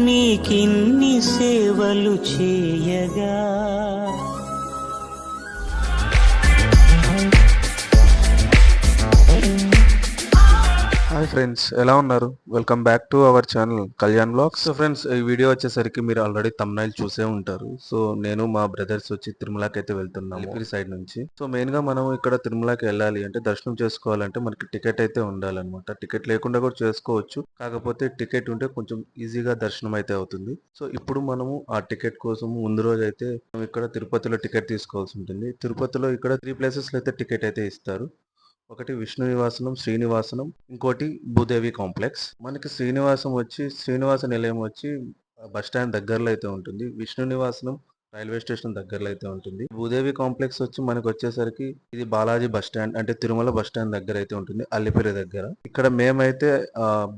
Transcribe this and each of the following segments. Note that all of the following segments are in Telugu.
నీకిన్ని సేవలు చేయగా. హాయ్ ఫ్రెండ్స్, ఎలా ఉన్నారు? Welcome back to our channel Kalyan blogs. So friends, ఈ వీడియో వచ్చేసరికి మీరు ఆల్రెడీ థంబ్నైల్ చూసే ఉంటారు. సో నేను మా బ్రదర్స్ వచ్చి తిరుమలకి అయితే వెళ్తున్నాము, అలిపిరి సైడ్ నుంచి. సో మెయిన్ గా మనం ఇక్కడ తిరుమలకి వెళ్ళాలి అంటే, దర్శనం చేసుకోవాలంటే మనకి టికెట్ అయితే ఉండాలన్నమాట. టికెట్ లేకుండా కూడా చేసుకోవచ్చు, కాకపోతే టికెట్ ఉంటే కొంచెం ఈజీగా దర్శనం అయితే అవుతుంది. సో ఇప్పుడు మనము ఆ టికెట్ కోసం ముందు రోజు అయితే ఇక్కడ తిరుపతిలో టికెట్ తీసుకోవాల్సి ఉంటుంది. తిరుపతిలో ఇక్కడ 3 ప్లేసెస్ లో అయితే టికెట్ అయితే ఇస్తారు. ఒకటి విష్ణు నివాసనం, శ్రీనివాసనం, ఇంకోటి భూదేవి కాంప్లెక్స్. మనకి శ్రీనివాస నిలయం వచ్చి బస్ స్టాండ్ దగ్గరలో అయితే ఉంటుంది. విష్ణు నివాసనం రైల్వే స్టేషన్ దగ్గరలో అయితే ఉంటుంది. భూదేవి కాంప్లెక్స్ వచ్చి మనకు వచ్చేసరికి ఇది బాలాజీ బస్ స్టాండ్, అంటే తిరుమల బస్ స్టాండ్ దగ్గర అయితే ఉంటుంది, అల్లిపిరి దగ్గర. ఇక్కడ మేమైతే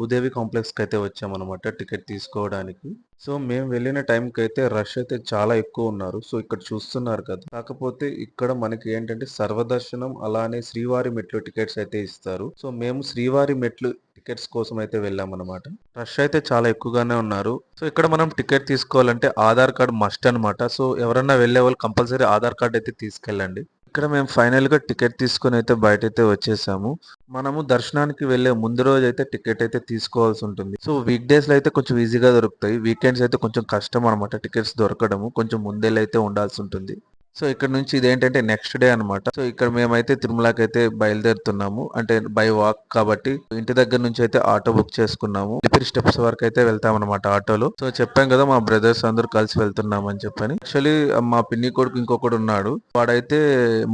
భూదేవి కాంప్లెక్స్ కి అయితే వచ్చామన్నమాట టికెట్ తీసుకోవడానికి. సో మేము వెళ్ళిన టైంకి అయితే రష్ అయితే చాలా ఎక్కువ ఉన్నారు. సో ఇక్కడ చూస్తున్నారు కదా. కాకపోతే ఇక్కడ మనకి ఏంటంటే సర్వదర్శనం అలానే శ్రీవారి మెట్లు టికెట్స్ అయితే ఇస్తారు. సో మేము శ్రీవారి మెట్లు టికెట్స్ కోసం అయితే వెళ్ళామన్నమాట. రష్ అయితే చాలా ఎక్కువగానే ఉన్నారు. సో ఇక్కడ మనం టికెట్ తీసుకోవాలంటే ఆధార్ కార్డ్ మస్ట్ అనమాట. సో ఎవరన్నా వెళ్ళే వాళ్ళు కంపల్సరీ ఆధార్ కార్డ్ అయితే తీసుకెళ్ళండి. ఇక్కడ మేము ఫైనల్ గా టికెట్ తీసుకుని అయితే బయట అయితే వచ్చేసాము. మనము దర్శనానికి వెళ్లే ముందు రోజు అయితే టికెట్ అయితే తీసుకోవాల్సి ఉంటుంది. సో వీక్ డేస్ లో అయితే కొంచెం ఈజీగా దొరుకుతాయి. వీకెండ్స్ అయితే కొంచెం కష్టం అనమాట టికెట్స్ దొరకడము. కొంచెం ముందెళ్ళైతే ఉండాల్సి ఉంటుంది. సో ఇక్కడ నుంచి ఇదేంటంటే నెక్స్ట్ డే అనమాట. సో ఇక్కడ మేమైతే తిరుమలకి అయితే బయలుదేరుతున్నాము, అంటే బై వాక్ కాబట్టి. ఇంటి దగ్గర నుంచి అయితే ఆటో బుక్ చేసుకున్నాము. లిపిరి స్టెప్స్ వరకు అయితే వెళ్తాం అనమాట ఆటోలో. సో చెప్పాం కదా మా బ్రదర్స్ అందరూ కలిసి వెళ్తున్నాం అని చెప్పని. యాక్చువల్లీ మా పిన్ని కొడుకు ఇంకొకడు ఉన్నాడు, వాడైతే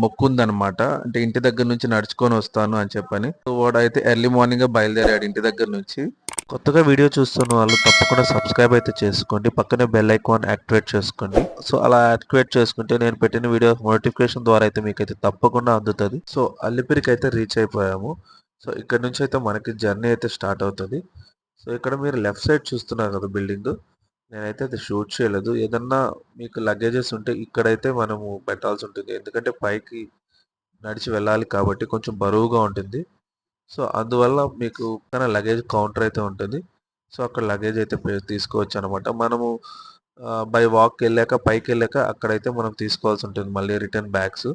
మొక్కు ఉందన్నమాట, అంటే ఇంటి దగ్గర నుంచి నడుచుకొని వస్తాను అని చెప్పని. సో వాడైతే ఎర్లీ మార్నింగ్ గా బయలుదేరాడు ఇంటి దగ్గర నుంచి. కొత్తగా వీడియో చూస్తున్న వాళ్ళు తప్పకుండా సబ్స్క్రైబ్ అయితే చేసుకోండి, పక్కనే బెల్ ఐకాన్ యాక్టివేట్ చేసుకోండి. సో అలా యాక్టివేట్ చేసుకుంటే నేను పెట్టిన వీడియో నోటిఫికేషన్ ద్వారా అయితే మీకైతే తప్పకుండా అందుతుంది. సో అల్లిపిరికి అయితే రీచ్ అయిపోయాము. సో ఇక్కడ నుంచి అయితే మనకి జర్నీ అయితే స్టార్ట్ అవుతుంది. సో ఇక్కడ మీరు లెఫ్ట్ సైడ్ చూస్తున్నారు కదా బిల్డింగ్, నేనైతే అది షూట్ చేయలేదు. ఏదన్నా మీకు లగేజెస్ ఉంటే ఇక్కడైతే మనము పెట్టాల్సి ఉంటుంది, ఎందుకంటే పైకి నడిచి వెళ్ళాలి కాబట్టి కొంచెం బరువుగా ఉంటుంది. సో అందువల్ల మీకు పక్కన లగేజ్ కౌంటర్ అయితే ఉంటుంది. సో అక్కడ లగేజ్ అయితే తీసుకోవచ్చు అనమాట. మనము బై వాక్ వెళ్ళాక పైకి వెళ్ళాక అక్కడైతే మనం తీసుకోవాల్సి ఉంటుంది మళ్ళీ రిటర్న్ బ్యాగ్స్.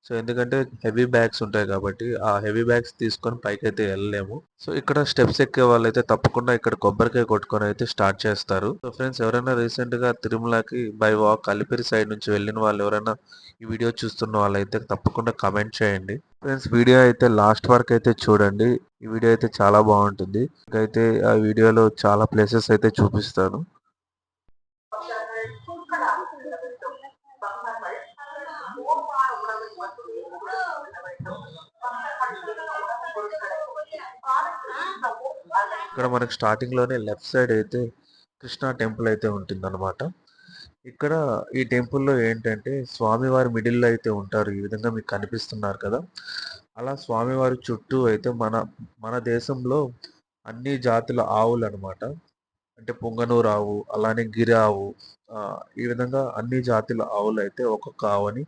సో ఎందుకంటే హెవీ బ్యాగ్స్ ఉంటాయి కాబట్టి ఆ హెవీ బ్యాగ్స్ తీసుకొని పైకి అయితే వెళ్ళలేము. సో ఇక్కడ స్టెప్స్ ఎక్కే వాళ్ళైతే తప్పకుండా ఇక్కడ కొబ్బరికాయ కొట్టుకొని అయితే స్టార్ట్ చేస్తారు. సో ఫ్రెండ్స్, ఎవరైనా రీసెంట్ గా తిరుమలకి బై వాక్ అలిపిరి సైడ్ నుంచి వెళ్ళిన వాళ్ళు ఎవరైనా ఈ వీడియో చూస్తున్న వాళ్ళైతే తప్పకుండా కమెంట్ చేయండి. ఫ్రెండ్స్, వీడియో అయితే లాస్ట్ వరకు అయితే చూడండి. ఈ వీడియో అయితే చాలా బాగుంటుంది. అయితే ఆ వీడియోలో చాలా ప్లేసెస్ అయితే చూపిస్తాను. ఇక్కడ మనకి స్టార్టింగ్ లోనే లెఫ్ట్ సైడ్ అయితే కృష్ణా టెంపుల్ అయితే ఉంటుంది అనమాట. ఇక్కడ ఈ టెంపుల్లో ఏంటంటే స్వామివారి మిడిల్లో అయితే ఉంటారు. ఈ విధంగా మీకు కనిపిస్తున్నారు కదా. అలా స్వామివారి చుట్టూ అయితే మన మన దేశంలో అన్ని జాతుల ఆవులు అనమాట, అంటే పొంగనూరు ఆవు, అలానే గిరి ఆవు, ఈ విధంగా అన్ని జాతుల ఆవులు అయితే ఒక్కొక్క ఆవుని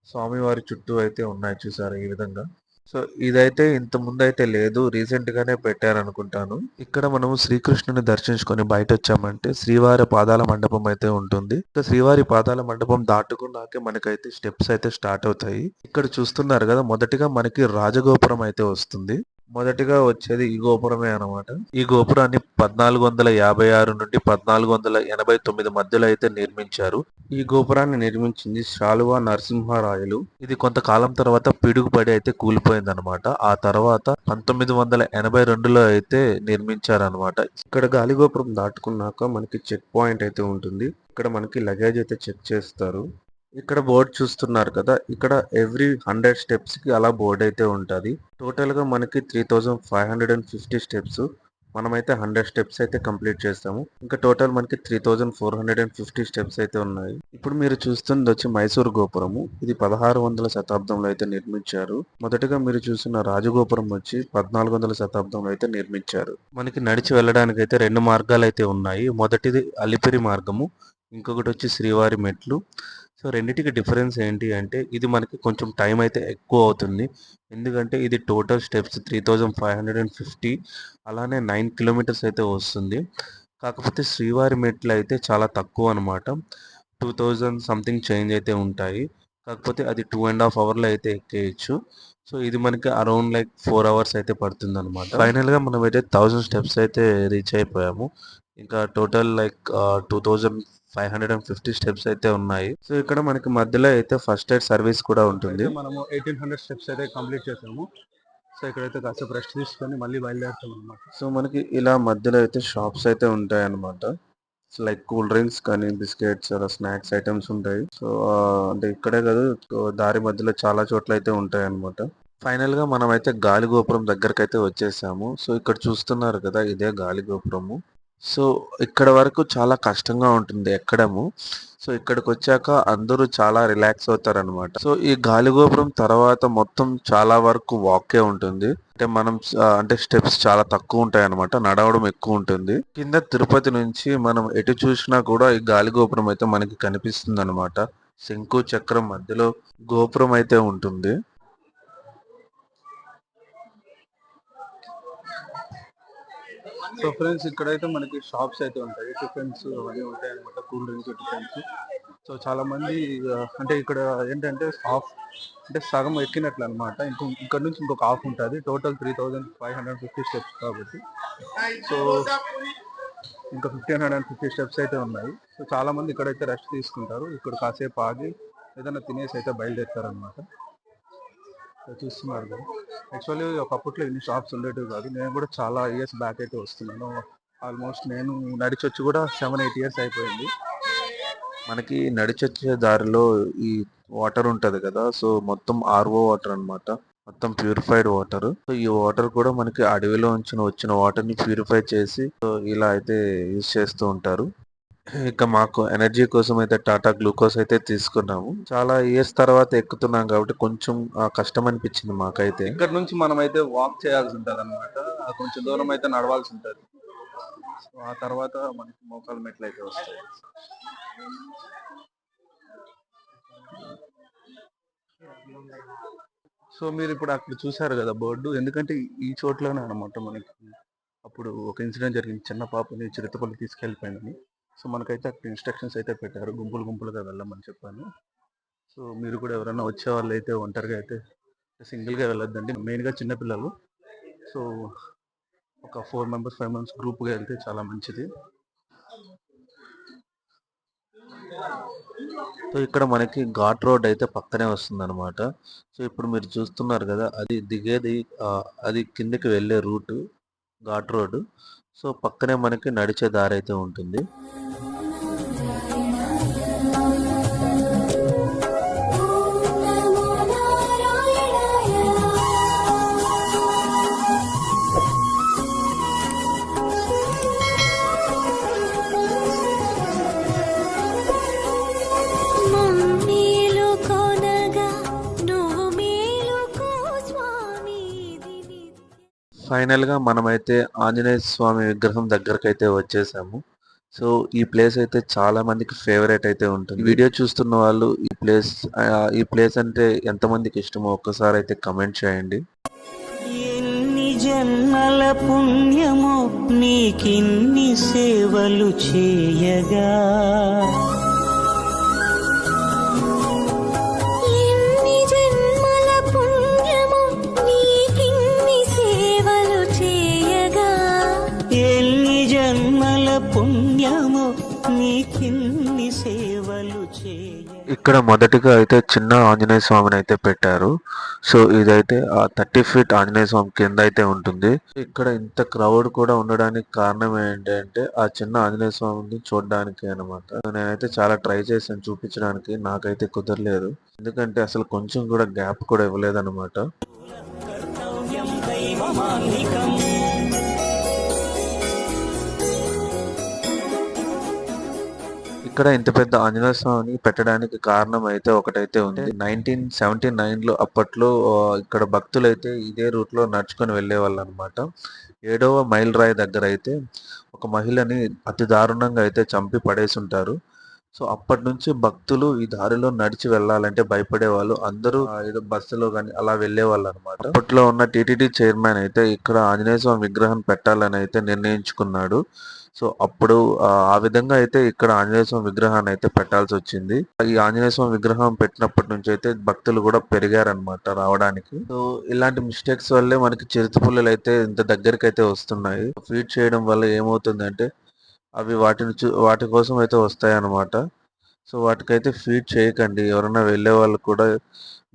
స్వామివారి చుట్టూ అయితే ఉన్నాయి, చూసారు ఈ విధంగా. సో ఇదైతే ఇంత ముందు అయితే లేదు, రీసెంట్ గానే పెట్టారనుకుంటాను. ఇక్కడ మనము శ్రీకృష్ణుని దర్శించుకొని బయట వచ్చామంటే శ్రీవారి పాదాల మండపం అయితే ఉంటుంది. ఇక శ్రీవారి పాదాల మండపం దాటుకున్నాకే మనకైతే స్టెప్స్ అయితే స్టార్ట్ అవుతాయి. ఇక్కడ చూస్తున్నారు కదా, మొదటిగా మనకి రాజగోపురం అయితే వస్తుంది. మొదటిగా వచ్చేది ఈ గోపురమే అనమాట. ఈ గోపురాన్ని 1456 నుండి 1489 మధ్యలో అయితే నిర్మించారు. ఈ గోపురాన్ని నిర్మించింది శాలువా నరసింహరాయలు. ఇది కొంతకాలం తర్వాత పిడుగుపడి అయితే కూలిపోయింది అనమాట. ఆ తర్వాత 1982లో అయితే నిర్మించారనమాట. ఇక్కడ గాలిగోపురం దాటుకున్నాక మనకి చెక్ పాయింట్ అయితే ఉంటుంది. ఇక్కడ మనకి లగేజ్ అయితే చెక్ చేస్తారు. ఇక్కడ బోర్డు చూస్తున్నారు కదా, ఇక్కడ ఎవ్రీ 100 స్టెప్స్ కి అలా బోర్డు అయితే ఉంటుంది. టోటల్ గా మనకి 3550 స్టెప్స్. మనమైతే 100 స్టెప్స్ అయితే కంప్లీట్ చేస్తాము. ఇంకా టోటల్ మనకి 3450 స్టెప్స్ అయితే ఉన్నాయి. ఇప్పుడు మీరు చూస్తుంది వచ్చి మైసూర్ గోపురము. ఇది 1600 శతాబ్దంలో అయితే నిర్మించారు. మొదటగా మీరు చూసిన రాజగోపురం వచ్చి 1400 శతాబ్దంలో అయితే నిర్మించారు. మనకి నడిచి వెళ్ళడానికి అయితే 2 మార్గాలు అయితే ఉన్నాయి. మొదటిది అలిపిరి మార్గము, ఇంకొకటి వచ్చి శ్రీవారి మెట్లు. సో రెండిటికి డిఫరెన్స్ ఏంటి అంటే, ఇది మనకి కొంచెం టైం అయితే ఎక్కువ అవుతుంది, ఎందుకంటే ఇది టోటల్ స్టెప్స్ 3550, అలానే 9 కిలోమీటర్స్ అయితే వస్తుంది. కాకపోతే శ్రీవారి మెట్లు అయితే చాలా తక్కువ అనమాట. 2000 సంథింగ్ చేంజ్ అయితే ఉంటాయి. కాకపోతే అది 2½ అవర్‌లో అయితే ఎక్కేయొచ్చు. సో, ఇది మనకి అరౌండ్ లైక్ 4 అవర్స్ అయితే పడుతుందనమాట. ఫైనల్‌గా మనమైతే 1000 స్టెప్స్ అయితే రీచ్ అయిపోయాము. ఇంకా టోటల్ లైక్ 2550 స్టెప్స్ అయితే ఉన్నాయి. సో, ఇక్కడ మనకి మధ్యలో అయితే ఫస్ట్ ఎయిడ్ సర్వీస్ కూడా ఉంటుంది. మనము 1800 స్టెప్స్ అయితే కంప్లీట్ చేసాము. సో ఇక్కడైతే కాసేపు రెస్ట్ తీసుకొని మళ్ళీ బయలుదేరుతాం అనమాట. సో, మనకి ఇలా మధ్యలో అయితే షాప్స్ అయితే ఉంటాయన్నమాట. లైక్ కూల్ డ్రింక్స్ కానీ, బిస్కెట్స్ అలా స్నాక్స్ ఐటమ్స్ ఉంటాయి. సో, అంటే ఇక్కడే కాదు, దారి మధ్యలో చాలా చోట్ల అయితే ఉంటాయన్నమాట. ఫైనల్‌గా మనమైతే గాలి గోపురం దగ్గరకైతే వచ్చేసాము. సో, ఇక్కడ చూస్తున్నారు కదా! ఇదే గాలి గోపురము. సో, ఇక్కడ వరకు చాలా కష్టంగా ఉంటుంది ఎక్కడము. సో, ఇక్కడికొచ్చాక అందరూ చాలా రిలాక్స్ అవుతారనమాట. సో, ఈ గాలి గోపురం తర్వాత మొత్తం చాలా వరకు వాకే ఉంటుంది. అంటే మనం అంటే స్టెప్స్ చాలా తక్కువ ఉంటాయన్నమాట. నడవడం ఎక్కువ ఉంటుంది. కింద తిరుపతి నుంచి మనం ఎటు చూసినా కూడా ఈ గాలి గోపురం అయితే మనకి కనిపిస్తుందనమాట. శంకు చక్రం మధ్యలో గోపురం అయితే ఉంటుంది. సో ఫ్రెండ్స్ ఇక్కడైతే మనకి షాప్స్ అయితే ఉంటాయి, టిఫిన్స్ అవన్నీ ఉంటాయి అనమాట, కూల్ డ్రింక్స్ టిఫిన్స్. సో చాలా మంది అంటే ఇక్కడ ఏంటంటే హాఫ్ అంటే సగం ఎక్కినట్లు అనమాట. ఇక్కడ నుంచి ఇంకొక హాఫ్ ఉంటుంది. టోటల్ 3550 స్టెప్స్ కాబట్టి సో ఇంకా 1550 స్టెప్స్ అయితే ఉన్నాయి. సో చాలా మంది ఇక్కడైతే రెస్ట్ తీసుకుంటారు. ఇక్కడ కాసేపు ఆగి ఏదైనా తినేసి అయితే బయలుదేరుతారు అనమాట. చూస్తున్నారు కదా, యాక్చువల్లీ ఒకప్పట్లో ఇన్ని షాప్స్ ఉండేటివి కాదు. నేను కూడా చాలా ఇయర్స్ బ్యాక్ అయితే వస్తున్నాను. ఆల్మోస్ట్ నేను నడిచొచ్చి కూడా 7-8 ఇయర్స్ అయిపోయింది. మనకి నడిచొచ్చే దారిలో ఈ వాటర్ ఉంటది కదా, సో మొత్తం ఆర్ఓ వాటర్ అన్నమాట. మొత్తం ప్యూరిఫైడ్ వాటర్. సో ఈ వాటర్ కూడా మనకి అడవిలో వచ్చిన వాటర్ ని ప్యూరిఫై చేసి సో ఇలా అయితే యూజ్ చేస్తూ ఉంటారు. ఇక మాకు ఎనర్జీ కోసం అయితే టాటా గ్లూకోజ్ అయితే తీసుకున్నాము. చాలా ఇయర్స్ తర్వాత ఎక్కుతున్నాం కాబట్టి కొంచెం కష్టం అనిపించింది మాకైతే. ఇక్కడ నుంచి మనం అయితే వాక్ చేయాల్సి ఉంటుంది అనమాట. కొంచెం దూరం అయితే నడవాల్సి ఉంటుంది. సో ఆ తర్వాత మనకి మోకాలు మెట్లు అయితే వస్తాయి. సో మీరు ఇప్పుడు అక్కడ చూసారు కదా బోర్డు, ఎందుకంటే ఈ చోట్లోనే అనమాట మనకి అప్పుడు ఒక ఇన్సిడెంట్ జరిగింది. చిన్న పాపని చిరుతపల్లి తీసుకెళ్ళిపోయిందని. సో మనకైతే అక్కడ ఇన్స్ట్రక్షన్స్ అయితే పెట్టారు, గుంపులు గుంపులుగా వెళ్ళమని చెప్పాను. సో మీరు కూడా ఎవరైనా వచ్చే వాళ్ళు అయితే ఒంటరిగా అయితే సింగిల్గా వెళ్ళొద్దండి. మెయిన్గా చిన్నపిల్లలు. సో ఒక 4 మెంబర్స్ 5 మెంబర్స్ గ్రూప్గా వెళ్తే చాలా మంచిది. సో ఇక్కడ మనకి ఘాట్ రోడ్ అయితే పక్కనే వస్తుంది అనమాట. సో ఇప్పుడు మీరు చూస్తున్నారు కదా, అది దిగేది అది కిందకి వెళ్ళే రూట్ ఘాట్ రోడ్. సో పక్కనే మనకి నడిచే దారి అయితే ఉంటుంది. ఫైనల్‌గా మనమైతే ఆంజనేయ స్వామి విగ్రహం దగ్గరకైతే వచ్చేసాము. సో ఈ ప్లేస్ అయితే చాలా మందికి ఫేవరెట్ అయితే ఉంటుంది. వీడియో చూస్తున్న వాళ్ళు ఈ ప్లేస్ అంటే ఎంతమందికి ఇష్టమో ఒక్కసారి అయితే కమెంట్ చేయండి. ఎన్ని జన్మల పుణ్యమో నీకిన్ని సేవలు చేయగా, పుణ్యము నీకిన్ని సేవలు చేయ. ఇక్కడ మొదటిగా అయితే చిన్న ఆంజనేయ స్వామిని అయితే పెట్టారు. సో ఇదైతే 30 ఫీట్ ఆంజనేయ స్వామి కింద అయితే ఉంటుంది. ఇక్కడ ఇంత క్రౌడ్ కూడా ఉండడానికి కారణం ఏంటంటే ఆ చిన్న ఆంజనేయ స్వామిని చూడడానికి అనమాట. నేనైతే చాలా ట్రై చేశాను చూపించడానికి, నాకైతే కుదరలేదు. ఎందుకంటే అసలు కొంచెం కూడా గ్యాప్ కూడా ఇవ్వలేదు అనమాట. ఇక్కడ ఇంత పెద్ద ఆంజనేయ స్వామిని పెట్టడానికి కారణం అయితే ఒకటైతే ఉంది. 1979లో అప్పట్లో ఇక్కడ భక్తులు అయితే ఇదే రూట్ లో నడుచుకొని వెళ్ళేవాళ్ళు అనమాట. 7వ మైల్ రాయి దగ్గర అయితే ఒక మహిళని అతి దారుణంగా అయితే చంపి పడేసి ఉంటారు. సో అప్పటి నుంచి భక్తులు ఈ దారిలో నడిచి వెళ్ళాలంటే భయపడేవాళ్ళు. అందరూ ఏదో బస్సులో కానీ అలా వెళ్ళేవాళ్ళు అనమాట. అప్పట్లో ఉన్న టీటీడీ చైర్మన్ అయితే ఇక్కడ ఆంజనేయ స్వామి విగ్రహం పెట్టాలని అయితే నిర్ణయించుకున్నాడు. సో అప్పుడు ఆ విధంగా అయితే ఇక్కడ ఆంజనేయ స్వామి విగ్రహాన్ని అయితే పెట్టాల్సి వచ్చింది. ఈ ఆంజనేయ స్వామి విగ్రహం పెట్టినప్పటి నుంచి అయితే భక్తులు కూడా పెరిగారనమాట రావడానికి. సో ఇలాంటి మిస్టేక్స్ వల్లే మనకి చిరుతపులులు అయితే ఇంత దగ్గరికి అయితే వస్తున్నాయి. ఫీడ్ చేయడం వల్ల ఏమవుతుందంటే అవి వాటి కోసం అయితే వస్తాయి అన్నమాట. సో వాటికైతే ఫీడ్ చేయకండి. ఎవరైనా వెళ్ళే వాళ్ళు కూడా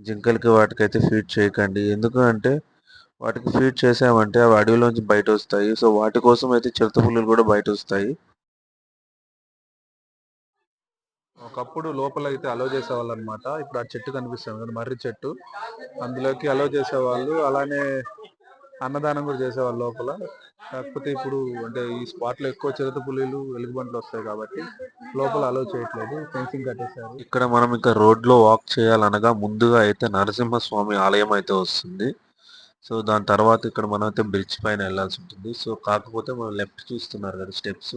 జింకలకి వాటికైతే ఫీడ్ చేయకండి. ఎందుకు అంటే వాటికి ఫీడ్ చేసామంటే అవి అడవిలోంచి బయట వస్తాయి. సో వాటి కోసం అయితే చిరుతపులులు కూడా బయట వస్తాయి. ఒకప్పుడు లోపల అయితే అలో చేసేవాళ్ళు అనమాట. ఇప్పుడు ఆ చెట్టు కనిపిస్తుంది కదా, మర్రి చెట్టు, అందులోకి అలో చేసేవాళ్ళు. అలానే అన్నదానం కూడా చేసేవాళ్ళు లోపల. కాకపోతే ఇప్పుడు అంటే ఈ స్పాట్ లో ఎక్కువ చిరుత పులులు ఎలుగుబంట్లు వస్తాయి కాబట్టి లోపల అలో చేయట్లేదు, ఫెన్సింగ్ కట్టేశారు. ఇక్కడ మనం ఇంకా రోడ్ లో వాక్ చేయాలనగా ముందుగా అయితే నరసింహస్వామి ఆలయం అయితే వస్తుంది. సో దాని తర్వాత ఇక్కడ మనం అయితే బ్రిడ్జ్ పైన వెళ్ళాల్సి ఉంటుంది. సో కాకపోతే మనం లెఫ్ట్ చూస్తున్నారు కదా స్టెప్స్,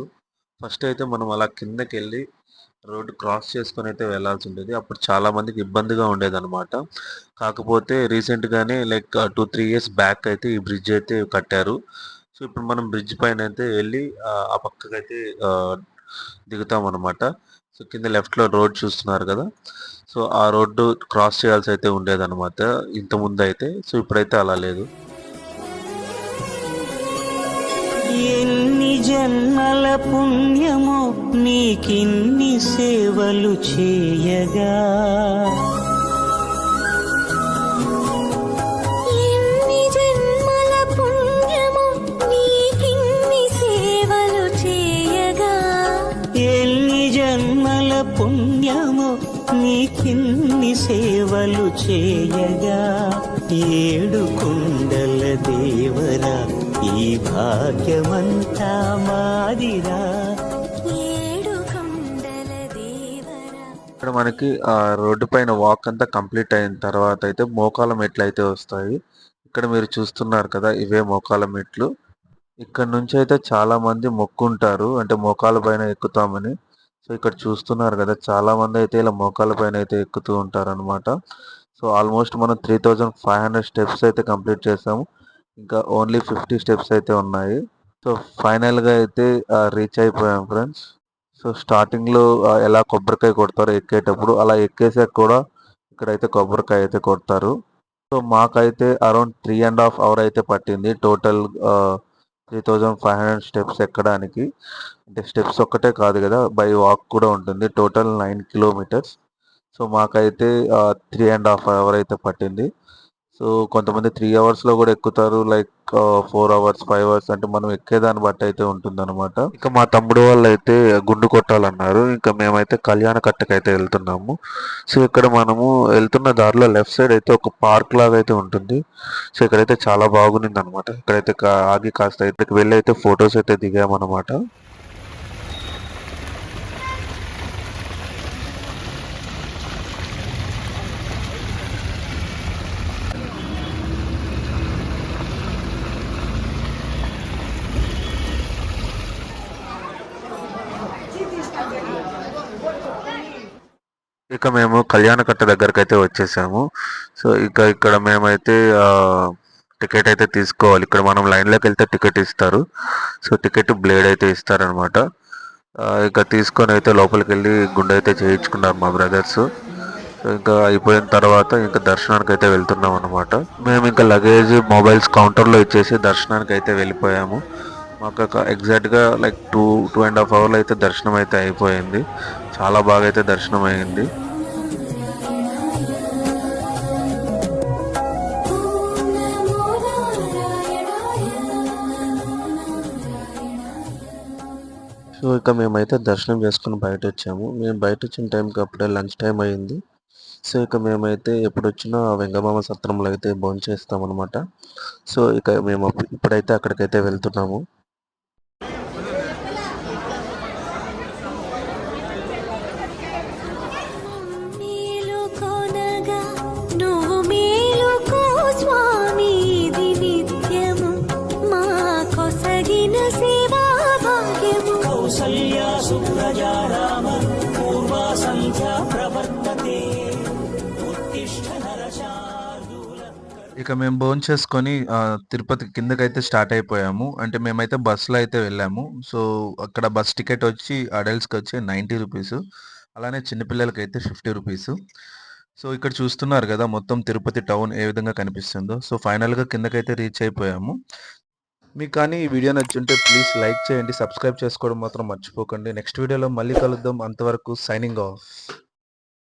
ఫస్ట్ అయితే మనం అలా కిందకి వెళ్ళి రోడ్డు క్రాస్ చేసుకొని అయితే వెళ్ళాల్సి ఉంటుంది. అప్పుడు చాలా మందికి ఇబ్బందిగా ఉండేదన్నమాట. కాకపోతే రీసెంట్గానే లైక్ 2-3 ఇయర్స్ బ్యాక్ అయితే ఈ బ్రిడ్జ్ అయితే కట్టారు. సో ఇప్పుడు మనం బ్రిడ్జ్ పైన అయితే వెళ్ళి ఆ పక్కకైతే దిగుతాం అనమాట. సో కింద లెఫ్ట్లో రోడ్ చూస్తున్నారు కదా, సో ఆ రోడ్డు క్రాస్ చేయాల్సి అయితే ఉండేదన్నమాట ఇంత ముందు అయితే. సో ఇప్పుడైతే అలా లేదు. ఎన్ని జన్మల పుణ్యమో నీకిన్ని సేవలు చేయగా, ఎన్ని జన్మల పుణ్యమో నీకిన్ని సేవలు చేయగా, ఎన్ని జన్మల పుణ్యమో నీకిన్ని సేవలు చేయగా, ఏడు కుండల దేవరా ఈ భాగ్యమంతా మాదిరా. ఏడు కొండల దేవరా. ఇక్కడ మనకి ఆ రోడ్డు పైన వాక్ అంతా కంప్లీట్ అయిన తర్వాత అయితే మోకాల మెట్లు అయితే వస్తాయి. ఇక్కడ మీరు చూస్తున్నారు కదా, ఇవే మోకాల మెట్లు. ఇక్కడ నుంచి అయితే చాలా మంది మొక్కుంటారు, అంటే మోకాల పైన ఎక్కుతామని. సో ఇక్కడ చూస్తున్నారు కదా, చాలా మంది అయితే ఇలా మోకాల పైన అయితే ఎక్కుతూ ఉంటారు అనమాట. సో ఆల్మోస్ట్ మనం 3500 స్టెప్స్ అయితే కంప్లీట్ చేసాము. ఇంకా ఓన్లీ 50 స్టెప్స్ అయితే ఉన్నాయి. సో ఫైనల్గా అయితే రీచ్ అయిపోయాం ఫ్రెండ్స్. సో స్టార్టింగ్లో ఎలా కొబ్బరికాయ కొడతారో ఎక్కేటప్పుడు, అలా ఎక్కేసాక కూడా ఇక్కడైతే కొబ్బరికాయ అయితే కొడతారు. సో మాకైతే అరౌండ్ 3.5 అవర్ అయితే పట్టింది టోటల్ 3500 స్టెప్స్ ఎక్కడానికి. అంటే స్టెప్స్ ఒక్కటే కాదు కదా, బై వాక్ కూడా ఉంటుంది. Total 9 kilometres. సో మాకైతే 3.5 అవర్ అయితే పట్టింది. సో కొంతమంది 3 అవర్స్లో కూడా ఎక్కుతారు, లైక్ 4 అవర్స్ 5 అవర్స్, అంటే మనం ఎక్కేదాన్ని బట్టి అయితే ఉంటుందన్నమాట. ఇంకా మా తమ్ముడు వాళ్ళు అయితే గుండు కొట్టాలన్నారు. ఇంకా మేమైతే కళ్యాణ కట్టకైతే వెళ్తున్నాము. సో ఇక్కడ మనము వెళ్తున్న దారిలో లెఫ్ట్ సైడ్ అయితే ఒక పార్క్ లాగా అయితే ఉంటుంది. సో ఇక్కడైతే చాలా బాగుంది అనమాట. ఇక్కడైతే ఆగి కాస్త ఇక్కడికి వెళ్ళి అయితే ఫొటోస్ అయితే దిగామన్నమాట. ఇక మేము కళ్యాణకట్ట దగ్గరకు అయితే వచ్చేసాము. సో ఇక్కడ మేమైతే టికెట్ అయితే తీసుకోవాలి. ఇక్కడ మనం లైన్లోకి వెళ్తే టికెట్ ఇస్తారు. సో టికెట్ బ్లేడ్ అయితే ఇస్తారనమాట. ఇక తీసుకొని అయితే లోపలికి వెళ్ళి గుండె అయితే చేయించుకున్నారు మా బ్రదర్స్. సో ఇంకా అయిపోయిన తర్వాత ఇంకా దర్శనానికి అయితే వెళ్తున్నాం అనమాట. మేము ఇంకా లగేజ్ మొబైల్స్ కౌంటర్లో ఇచ్చేసి దర్శనానికి అయితే వెళ్ళిపోయాము. మాకు ఎగ్జాక్ట్గా లైక్ 2.5 అవర్లు అయితే దర్శనం అయితే అయిపోయింది. చాలా బాగా అయితే దర్శనం అయింది. సో ఇక మేమైతే దర్శనం చేసుకుని బయట వచ్చాము. మేము బయట వచ్చిన టైంకి అప్పుడే లంచ్ టైం అయింది. సో ఇక మేమైతే ఎప్పుడు వచ్చినా వెంగమామ సత్రంలో అయితే భోంచేస్తాం అనమాట. సో ఇక మేము ఇప్పుడైతే అక్కడికైతే వెళ్తున్నాము. మేలుకొనగా నువ్వు మేలుకో స్వామి, ఇది నిత్యము మా కొసగిన సేవా భాగ్యము. కౌసల్యా సుప్రజా రామ పూర్వా సంధ్యా ప్రవర్తతే. ఉత్తిష్ట నరశార్దూల. ఇక మేము భోంచేసుకొని తిరుపతి కిందకైతే స్టార్ట్ అయిపోయాము. అంటే మేమైతే బస్‌లో అయితే వెళ్ళాము. సో, అక్కడ బస్ టికెట్ వచ్చి అడల్ట్స్‌కొచ్చి రూ. 90 అలానే చిన్న పిల్లలకైతే రూ. 50. సో, ఇక్కడ చూస్తున్నారు గదా! మొత్తం తిరుపతి టౌన్ ఏ విధంగా కనిపిస్తుందో. సో, ఫైనల్‌గా కిందకైతే రీచ్ అయిపోయాము. మీకు కానీ ఈ వీడియో నచ్చుంటే ప్లీజ్ లైక్ చేయండి. సబ్స్క్రైబ్ చేసుకోవడం మాత్రం మర్చిపోకండి. నెక్స్ట్ వీడియోలో మళ్ళీ కలుద్దాం. అంతవరకు సైనింగ్ ఆఫ్.